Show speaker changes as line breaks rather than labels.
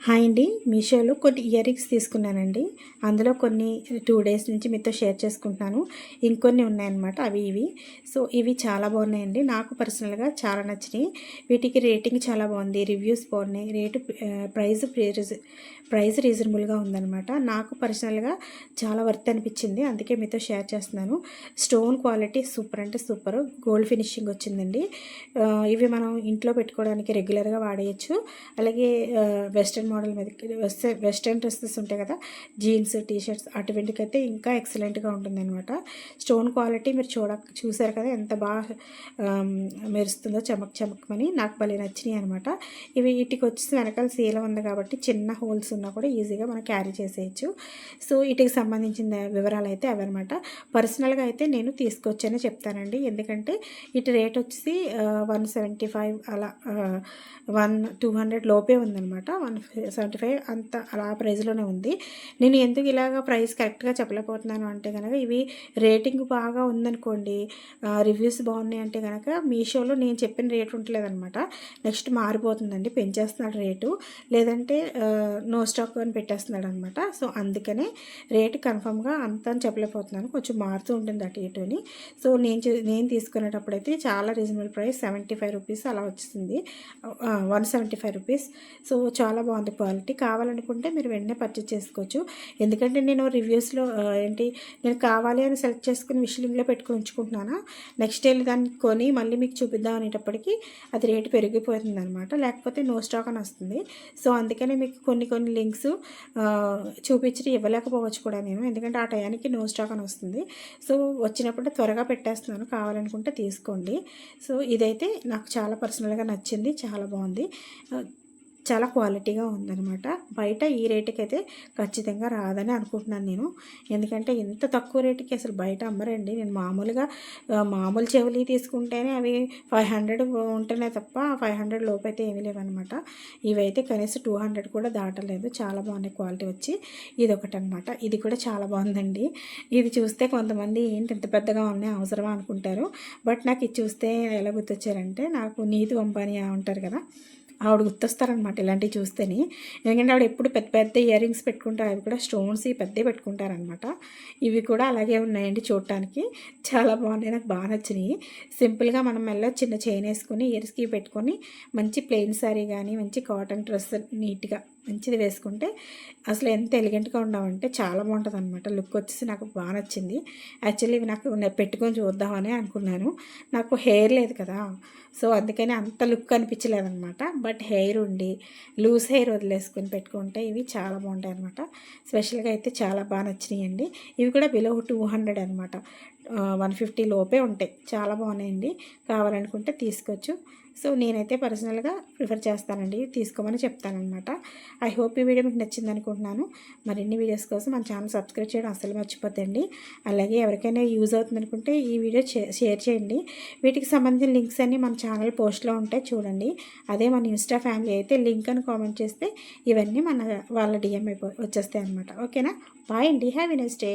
Hi అండి, మీషోలో కొన్ని ఇయర్ రింగ్స్ తీసుకున్నానండి. అందులో కొన్ని 2 డేస్ నుంచి మీతో షేర్ చేసుకుంటున్నాను. ఇంకొన్ని ఉన్నాయన్నమాట, అవి ఇవి. సో ఇవి చాలా బాగున్నాయండి, నాకు పర్సనల్గా చాలా నచ్చినాయి. వీటికి రేటింగ్ చాలా బాగుంది, రివ్యూస్ బాగున్నాయి, ప్రైస్ రీజనబుల్గా ఉందన్నమాట. నాకు పర్సనల్గా చాలా వర్త్ అనిపించింది, అందుకే మీతో షేర్ చేస్తున్నాను. స్టోన్ క్వాలిటీ సూపర్ అంటే సూపర్, గోల్డ్ ఫినిషింగ్ వచ్చిందండి. ఇవి మనం ఇంట్లో పెట్టుకోవడానికి రెగ్యులర్గా వాడేయచ్చు. అలాగే వెస్ట్రన్ మోడల్ మీదకి వెస్ట్రన్ డ్రెస్సెస్ ఉంటాయి కదా, జీన్స్ టీషర్ట్స్, అటువంటికైతే ఇంకా ఎక్సలెంట్గా ఉంటుందన్నమాట. స్టోన్ క్వాలిటీ మీరు చూసారు కదా ఎంత బాగా మెరుస్తుందో, చమక్మని నాకు భలే నచ్చినాయి అనమాట. వీటికి వచ్చేసి వెనకాల సీల ఉంది కాబట్టి చిన్న హోల్స్ ఉన్నా కూడా ఈజీగా మనం క్యారీ చేసేయచ్చు. సో వీటికి సంబంధించిన వివరాలు అయితే అవన్నమాట. పర్సనల్గా అయితే నేను తీసుకొచ్చనే చెప్తానండి, ఎందుకంటే ఇటు రేట్ వచ్చేసి 175 అలా 200 లోపే ఉందన్నమాట. 175 అంత అలా ప్రైస్లోనే ఉంది. నేను ఎందుకు ఇలాగ ప్రైస్ కరెక్ట్గా చెప్పలేకపోతున్నాను అంటే కనుక, ఇవి రేటింగ్ బాగా ఉందనుకోండి, రివ్యూస్ బాగున్నాయి అంటే కనుక మీషోలో నేను చెప్పిన రేటు ఉంటలేదన్నమాట, నెక్స్ట్ మారిపోతుందండి, పెంచేస్తున్నాడు రేటు, లేదంటే నో స్టాక్ అని పెట్టేస్తున్నాడు అనమాట. సో అందుకనే రేటు కన్ఫామ్గా అంత అని చెప్పలేకపోతున్నాను, కొంచెం మారుతూ ఉంటుంది అటు ఇటు అని. సో నేను తీసుకునేటప్పుడు అయితే చాలా రీజనబుల్ ప్రైస్, 75 రూపీస్ అలా వచ్చింది, 175 రూపీస్. సో చాలా బాగుంది క్వాలిటీ. కావాలనుకుంటే మీరు వెంటనే పర్చేస్ చేసుకోవచ్చు. ఎందుకంటే నేను రివ్యూస్లో నేను కావాలి అని సెలెక్ట్ చేసుకుని విష్ లింక్లో పెట్టుకుని ఉంచుకుంటున్నాను. నెక్స్ట్ వెళ్ళి దాన్ని కొని మళ్ళీ మీకు చూపిద్దాం అనేటప్పటికి అది రేటు పెరిగిపోతుంది అనమాట, లేకపోతే నో స్టాక్ అని వస్తుంది. సో అందుకనే మీకు కొన్ని లింక్స్ చూపించి ఇవ్వలేకపోవచ్చు కూడా నేను, ఎందుకంటే ఆ టయానికి నో స్టాక్ అని వస్తుంది. సో వచ్చినప్పుడు త్వరగా పెట్టేస్తున్నాను, కావాలనుకుంటే తీసుకోండి. సో ఇదైతే నాకు చాలా పర్సనల్గా నచ్చింది, చాలా బాగుంది, చాలా క్వాలిటీగా ఉందన్నమాట. బయట ఈ రేటుకి అయితే ఖచ్చితంగా రాదని అనుకుంటున్నాను నేను, ఎందుకంటే ఇంత తక్కువ రేటుకి అసలు బయట అమ్మరండి. నేను మామూలు చెవులు తీసుకుంటేనే అవి 500 ఉంటేనే తప్ప 500 లోపు అయితే ఏమీ లేవన్నమాట. ఇవైతే కనీసం 200 కూడా దాటలేదు, చాలా బాగున్నాయి క్వాలిటీ వచ్చి. ఇది ఒకటి అనమాట, ఇది కూడా చాలా బాగుందండి. ఇది చూస్తే కొంతమంది ఏంటి ఇంత పెద్దగా ఉన్నాయి అవసరమా అనుకుంటారు, బట్ నాకు ఇది చూస్తే ఎలా గుర్తొచ్చారంటే, నాకు నీతు అంబానీ ఉంటారు కదా, ఆవిడ గుర్తొస్తారనమాట ఇలాంటివి చూస్తేనే. ఎందుకంటే ఆవిడ ఎప్పుడు పెద్ద పెద్ద ఇయర్ రింగ్స్ పెట్టుకుంటారు, అవి కూడా స్టోన్స్ పెద్దవి పెట్టుకుంటారనమాట. ఇవి కూడా అలాగే ఉన్నాయండి, చూడటానికి చాలా బాగున్నాయి, నాకు బాగా నచ్చినాయి. సింపుల్గా మనం మెల్ల చిన్న చైన్ వేసుకొని ఇయర్స్కి పెట్టుకొని మంచి ప్లెయిన్ శారీ కానీ మంచి కాటన్ డ్రెస్ నీట్గా మంచిది వేసుకుంటే అసలు ఎంత ఎలిగెంట్గా ఉన్నామంటే చాలా బాగుంటుంది అనమాట. లుక్ వచ్చేసి నాకు బాగా నచ్చింది. యాక్చువల్లీ ఇవి నాకు పెట్టుకొని చూద్దామని అనుకున్నాను, నాకు హెయిర్ లేదు కదా, సో అందుకని అంత లుక్ అనిపించలేదన్నమాట. బట్ హెయిర్ ఉండి లూజ్ హెయిర్ వదిలేసుకొని పెట్టుకుంటే ఇవి చాలా బాగుంటాయి అనమాట. స్పెషల్గా అయితే చాలా బాగా నచ్చినాయండి. ఇవి కూడా బిలో 200 అనమాట, 150 లోపే ఉంటాయి, చాలా బాగున్నాయండి. కావాలనుకుంటే తీసుకోవచ్చు. సో నేనైతే పర్సనల్గా ప్రిఫర్ చేస్తానండి, తీసుకోమని చెప్తానమాట. ఐ హోప్ ఈ వీడియో మీకు నచ్చింది అనుకుంటున్నాను. మరిన్ని వీడియోస్ కోసం మన ఛానల్ సబ్స్క్రైబ్ చేయడం అస్సలు మర్చిపోద్దండి. అలాగే ఎవరికైనా యూజ్ అవుతుంది అనుకుంటే ఈ వీడియో షేర్ చేయండి. వీటికి సంబంధించిన లింక్స్ అన్నీ మన ఛానల్ పోస్ట్లో ఉంటాయి, చూడండి. అదే మన ఇన్స్టా ఫ్యామిలీ అయితే లింక్ అని కామెంట్ చేస్తే ఇవన్నీ మన వాళ్ళ డిఎం వచ్చేస్తాయి అనమాట. ఓకేనా, బాయ్ అండి, హ్యావ్ ఎ నైస్ డే.